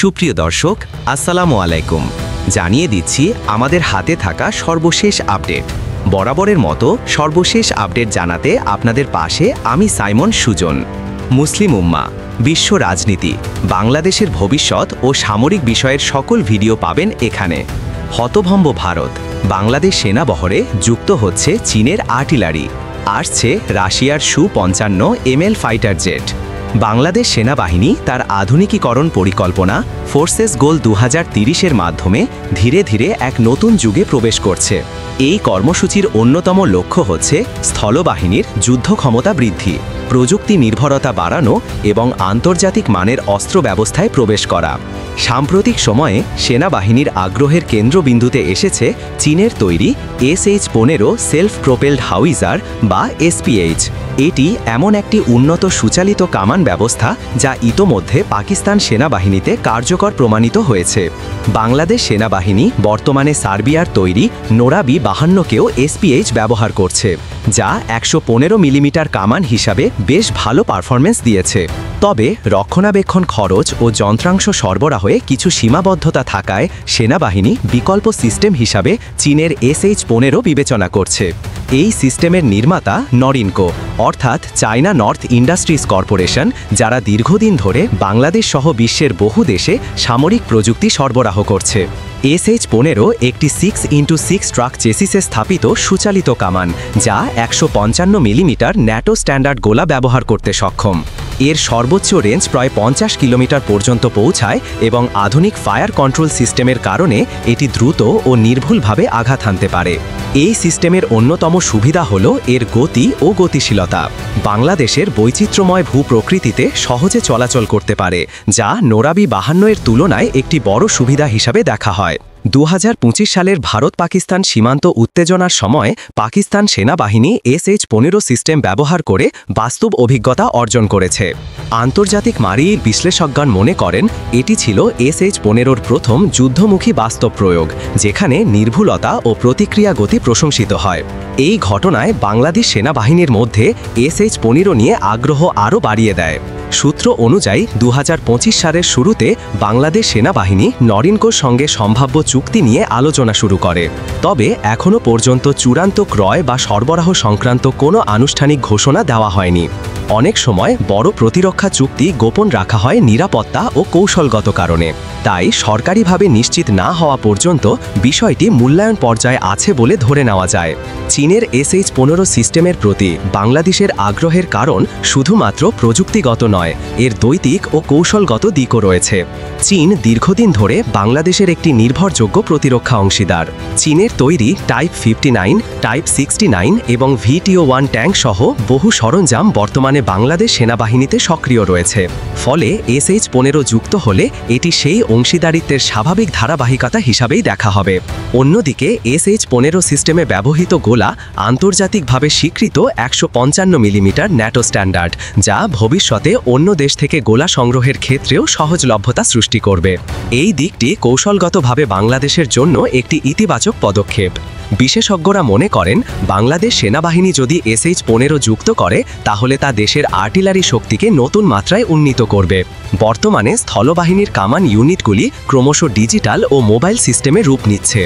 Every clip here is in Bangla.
সুপ্রিয় দর্শক, আসসালামু আলাইকুম। জানিয়ে দিচ্ছি আমাদের হাতে থাকা সর্বশেষ আপডেট। বরাবরের মতো সর্বশেষ আপডেট জানাতে আপনাদের পাশে আমি সাইমন সুজন। মুসলিম উম্মাহ, বিশ্ব রাজনীতি, বাংলাদেশের ভবিষ্যৎ ও সামরিক বিষয়ের সকল ভিডিও পাবেন এখানে। হতভম্ব ভারত, বাংলাদেশ সেনাবহরে যুক্ত হচ্ছে চীনের আর্টিলারি, আসছে রাশিয়ার সু-55 ML ফাইটার জেট। বাংলাদেশ সেনাবাহিনী তার আধুনিকীকরণ পরিকল্পনা ফোর্সেস গোল 2030-এর মাধ্যমে ধীরে ধীরে এক নতুন যুগে প্রবেশ করছে। এই কর্মসূচির অন্যতম লক্ষ্য হচ্ছে স্থলবাহিনীর যুদ্ধ ক্ষমতা বৃদ্ধি, প্রযুক্তি নির্ভরতা বাড়ানো এবং আন্তর্জাতিক মানের অস্ত্র ব্যবস্থায় প্রবেশ করা। সাম্প্রতিক সময়ে সেনাবাহিনীর আগ্রহের কেন্দ্রবিন্দুতে এসেছে চীনের তৈরি SH-15 সেলফ প্রোপেলড হাউইজার বা SPH। এটি এমন একটি উন্নত সুচালিত কামান ব্যবস্থা যা ইতোমধ্যে পাকিস্তান সেনাবাহিনীতে কার্যকর প্রমাণিত হয়েছে। বাংলাদেশ সেনাবাহিনী বর্তমানে সার্বিয়ার তৈরি নোরাবি 52কেও SPH ব্যবহার করছে, যা 115 মিলিমিটার কামান হিসাবে বেশ ভালো পারফরমেন্স দিয়েছে। তবে রক্ষণাবেক্ষণ খরচ ও যন্ত্রাংশ সরবরাহে কিছু সীমাবদ্ধতা থাকায় সেনাবাহিনী বিকল্প সিস্টেম হিসাবে চীনের SH-15 বিবেচনা করছে। এই সিস্টেমের নির্মাতা নরিনকো অর্থাৎ চায়না নর্থ ইন্ডাস্ট্রিজ কর্পোরেশন, যারা দীর্ঘদিন ধরে বাংলাদেশ সহ বিশ্বের বহু দেশে সামরিক প্রযুক্তি সরবরাহ করছে। SH-15 একটি 6x6 ট্রাক চেসিসে স্থাপিত সুচালিত কামান, যা 155 মিলিমিটার ন্যাটো স্ট্যান্ডার্ড গোলা ব্যবহার করতে সক্ষম। এর সর্বোচ্চ রেঞ্জ প্রায় 50 কিলোমিটার পর্যন্ত পৌঁছায় এবং আধুনিক ফায়ার কন্ট্রোল সিস্টেমের কারণে এটি দ্রুত ও নির্ভুলভাবে আঘাত হানতে পারে। এই সিস্টেমের অন্যতম সুবিধা হল এর গতি ও গতিশীলতা। বাংলাদেশের বৈচিত্র্যময় ভূপ্রকৃতিতে সহজে চলাচল করতে পারে, যা নোরাবি 52 এর তুলনায় একটি বড় সুবিধা হিসাবে দেখা হয়। 2025 সালের ভারত-পাকিস্তান সীমান্ত উত্তেজনার সময় পাকিস্তান সেনাবাহিনী SH-15 সিস্টেম ব্যবহার করে বাস্তব অভিজ্ঞতা অর্জন করেছে। আন্তর্জাতিক মারির বিশ্লেষকগণ মনে করেন এটি ছিল SH-15-র প্রথম যুদ্ধমুখী বাস্তব প্রয়োগ, যেখানে নির্ভুলতা ও প্রতিক্রিয়া গতি প্রশংসিত হয়। এই ঘটনায় বাংলাদেশ সেনাবাহিনীর মধ্যে SH-15 নিয়ে আগ্রহ আরও বাড়িয়ে দেয়। সূত্র অনুযায়ী 2025 সালের শুরুতে বাংলাদেশ সেনাবাহিনী নরিনকোর সঙ্গে সম্ভাব্য চুক্তি নিয়ে আলোচনা শুরু করে। তবে এখনও পর্যন্ত চূড়ান্ত ক্রয় বা সরবরাহ সংক্রান্ত কোনো আনুষ্ঠানিক ঘোষণা দেওয়া হয়নি। অনেক সময় বড় প্রতিরক্ষা চুক্তি গোপন রাখা হয় নিরাপত্তা ও কৌশলগত কারণে, তাই সরকারিভাবে নিশ্চিত না হওয়া পর্যন্ত বিষয়টি মূল্যায়ন পর্যায়ে আছে বলে ধরে নেওয়া যায়। চীনের SH-15 সিস্টেমের প্রতি বাংলাদেশের আগ্রহের কারণ শুধুমাত্র প্রযুক্তিগত নয়, এর দ্বৈতিক ও কৌশলগত দিকও রয়েছে। চীন দীর্ঘদিন ধরে বাংলাদেশের একটি নির্ভরযোগ্য প্রতিরক্ষা অংশীদার। চীনের তৈরি টাইপ 59, টাইপ 69 এবং VTO-1 ট্যাঙ্ক সহ বহু সরঞ্জাম বর্তমানে বাংলাদেশ সেনাবাহিনীতে সক্রিয় রয়েছে। ফলে SH-15 যুক্ত হলে এটি সেই অংশীদারিত্বের স্বাভাবিক ধারাবাহিকতা হিসাবেই দেখা হবে। অন্যদিকে SH-15 সিস্টেমে ব্যবহৃত গোলা আন্তর্জাতিকভাবে স্বীকৃত 155 মিলিমিটার ন্যাটো স্ট্যান্ডার্ড, যা ভবিষ্যতে অন্য দেশ থেকে গোলা সংগ্রহের ক্ষেত্রেও সহজলভ্যতা সৃষ্টি করবে। এই দিকটি কৌশলগতভাবে বাংলাদেশের জন্য একটি ইতিবাচক পদক্ষেপ। বিশেষজ্ঞরা মনে করেন বাংলাদেশ সেনাবাহিনী যদি SH-15 যুক্ত করে তাহলে তা দেশের আর্টিলারি শক্তিকে নতুন মাত্রায় উন্নীত করবে। বর্তমানে স্থলবাহিনীর কামান ইউনিটগুলি ক্রমশ ডিজিটাল ও মোবাইল সিস্টেমে রূপ নিচ্ছে।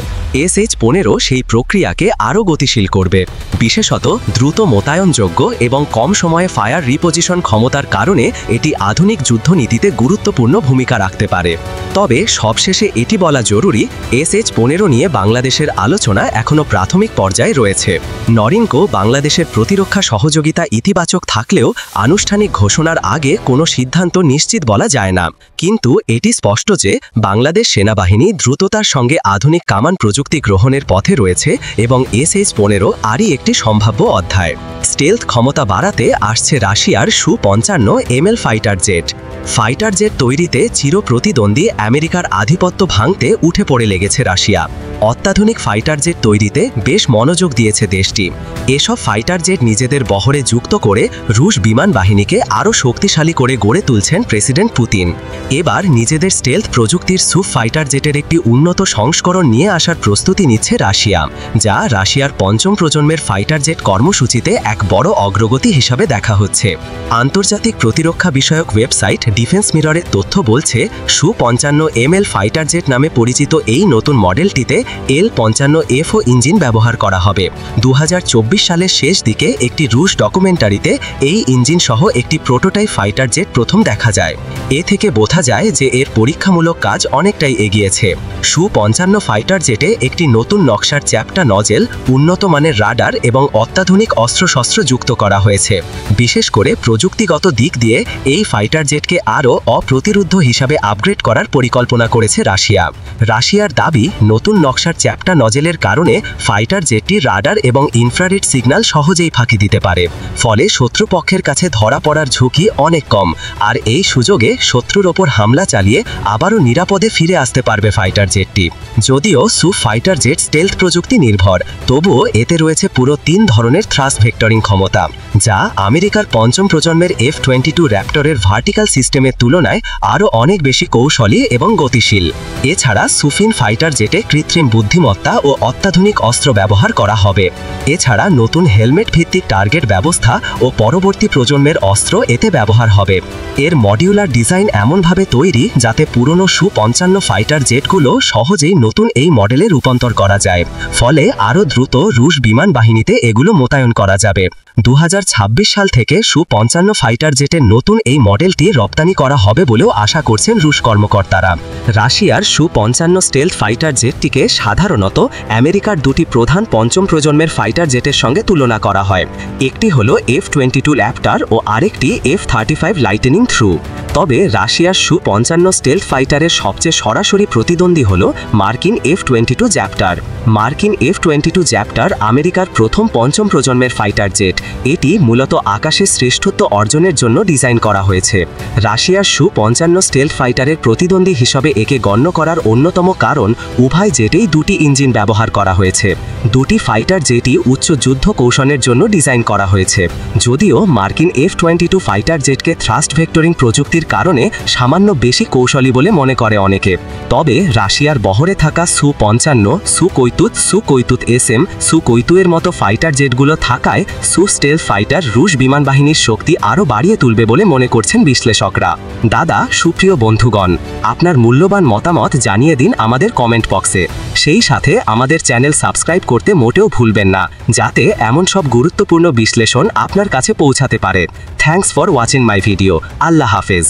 SH-15 সেই প্রক্রিয়াকে আরও গতিশীল করবে, বিশেষত দ্রুত মোতায়েনযোগ্য এবং কম সময়ে ফায়ার রিপোজিশন ক্ষমতার কারণে এটি আধুনিক যুদ্ধনীতিতে গুরুত্বপূর্ণ ভূমিকা রাখতে পারে। তবে সবশেষে এটি বলা জরুরি, SH-15 নিয়ে বাংলাদেশের আলোচনা এখনও প্রাথমিক পর্যায়ে রয়েছে। নরিনকো বাংলাদেশের প্রতিরক্ষা সহযোগিতা ইতিবাচক থাকলেও আনুষ্ঠানিক ঘোষণার আগে কোনো সিদ্ধান্ত নিশ্চিত বলা যায় না। কিন্তু এটি স্পষ্ট যে বাংলাদেশ সেনাবাহিনী দ্রুততার সঙ্গে আধুনিক কামান প্রযুক্তি গ্রহণের পথে রয়েছে এবং SH-15 আরই একটি সম্ভাব্য অধ্যায়। স্টেলথ ক্ষমতা বাড়াতে আসছে রাশিয়ার সু-55 ML fighter jet. Fighter jet তৈরিতে চিরপ্রতিদ্বন্দ্বী আমেরিকার আধিপত্য ভাঙতে উঠে পড়ে লেগেছে রাশিয়া। অত্যাধুনিক ফাইটার জেট তৈরিতে বেশ মনোযোগ দিয়েছে দেশটি। এসব ফাইটার জেট নিজেদের বহরে যুক্ত করে রুশ বিমান বাহিনীকে আরও শক্তিশালী করে গড়ে তুলছেন প্রেসিডেন্ট পুতিন। এবার নিজেদের স্টেলথ প্রযুক্তির সুপ ফাইটার জেটের একটি উন্নত সংস্করণ নিয়ে আসার প্রস্তুতি নিচ্ছে রাশিয়া, যা রাশিয়ার পঞ্চম প্রজন্মের ফাইটার জেট কর্মসূচিতে এক বড় অগ্রগতি হিসাবে দেখা হচ্ছে। আন্তর্জাতিক প্রতিরক্ষা বিষয়ক ওয়েবসাইট ডিফেন্স মিররের তথ্য বলছে, Su-55ML ফাইটার জেট নামে পরিচিত এই নতুন মডেলটিতে L-55FO ইঞ্জিন ব্যবহার করা হবে। 2024 সালের শেষ দিকে একটি রুশ ডকুমেন্টারিতে এই ইঞ্জিন সহ একটি প্রোটোটাইপ ফাইটার জেট প্রথম দেখা যায়। এ থেকে বোঝা যায় যে এর পরীক্ষামূলক কাজ অনেকটাই এগিয়েছে। Su-55 ফাইটার জেটে একটি নতুন নকশার চ্যাপ্টা নজেল, উন্নত মানের রাডার এবং অত্যাধুনিক অস্ত্রশস্ত্র যুক্ত করা হয়েছে। বিশেষ করে প্রযুক্তিগত দিক দিয়ে এই ফাইটার জেটকে আরও অপ্রতিরোধ্য হিসাবে আপগ্রেড করার পরিকল্পনা করেছে রাশিয়া। রাশিয়ার দাবি, নতুন নকশার চ্যাপ্টা নজেলের কারণে ফাইটার জেটটি রাডার এবং ইনফ্রারেড সিগন্যাল সহজেই ফাঁকি দিতে পারে, ফলে শত্রুপক্ষের কাছে ধরা পড়ার ঝুঁকি অনেক কম। আর এই সুযোগে শত্রুর ওপর হামলা চালিয়ে আবারও নিরাপদে ফিরে আসতে পারবে ফাইটার জেটটি। যদিও সুপ ফাইটার জেট স্টেলথ প্রযুক্তি নির্ভর, তবুও এতে রয়েছে পুরো 3 ধরনের থ্রাস্ট ভেক্টরিং ক্ষমতা, যা আমেরিকার পঞ্চম প্রজন্মের F-22 র্যাপটরের ভার্টিক্যাল সিস্টেমের তুলনায় আরও অনেক বেশি কৌশলী এবং গতিশীল। এছাড়া সুফিন ফাইটার জেটে কৃত্রিম বুদ্ধিমত্তা ও অত্যাধুনিক অস্ত্র ব্যবহার করা হবে। এছাড়া নতুন হেলমেট ভিত্তিক টার্গেট ব্যবস্থা ও পরবর্তী প্রজন্মের অস্ত্র এতে ব্যবহার হবে। এর মডিউলার ডিজাইন এমনভাবে তৈরি যাতে পুরনো Su-55 ফাইটার জেটগুলো সহজেই নতুন এই মডেলে রূপান্তর করা যায়, ফলে আরও দ্রুত রুশ বিমান বাহিনীতে এগুলো মোতায়েন করা যাবে। 2026 সাল থেকে Su-55 ফাইটার জেটের নতুন এই মডেলটি রপ্তানি করা হবে বলেও আশা করছেন রুশ কর্মকর্তারা। রাশিয়ার Su-55 স্টেলথ ফাইটার জেটটিকে সাধারণত আমেরিকার দুটি প্রধান পঞ্চম প্রজন্মের ফাইটার জেটের সঙ্গে তুলনা করা হয়। একটি হল F-22 র্যাপটর ও আরেকটি F-35 লাইটেনিং থ্রু। তবে রাশিয়ার Su-55 স্টেলথ ফাইটারের সবচেয়ে সরাসরি প্রতিদ্বন্দ্বী হল মার্কিন F-22 জ্যাপ্টার। মার্কিন F-22 জ্যাপ্টার আমেরিকার প্রথম পঞ্চম প্রজন্মের ফাইটার জেট। এটি মূলত আকাশে শ্রেষ্ঠত্ব অর্জনের জন্য ডিজাইন করা হয়েছে। রাশিয়ার Su-55 স্টেলথ ফাইটারের প্রতিদ্বন্দ্বী হিসেবে একে গণ্য করার অন্যতম কারণ উভয় জেটেই দুটি ইঞ্জিন ব্যবহার করা হয়েছে। দুটি ফাইটার জেটই উচ্চ যুদ্ধ কৌশলের জন্য ডিজাইন করা হয়েছে। যদিও মার্কিন F-22 ফাইটার জেটকে থ্রাস্ট ভেক্টরিং প্রযুক্তির কারণে সামান্য বেশি কৌশলী বলে মনে করে অনেকে, তবে রাশিয়ার বহরে থাকা Su-55, Su-কৈতুত SM, Su-কৈতু এর মতো ফাইটার জেটগুলো থাকায় স্টেলথ ফাইটার রুশ বিমান বাহিনীর শক্তি আরও বাড়িয়ে তুলবে বলে মনে করছেন বিশ্লেষকরা। দাদা, সুপ্রিয় বন্ধুগণ, আপনার মূল্যবান মতামত জানিয়ে দিন আমাদের কমেন্ট বক্সে। সেই সাথে আমাদের চ্যানেল সাবস্ক্রাইব করতে মোটেও ভুলবেন না, যাতে এমন সব গুরুত্বপূর্ণ বিশ্লেষণ আপনার কাছে পৌঁছাতে পারে। Thanks for watching my video. আল্লাহ হাফেজ।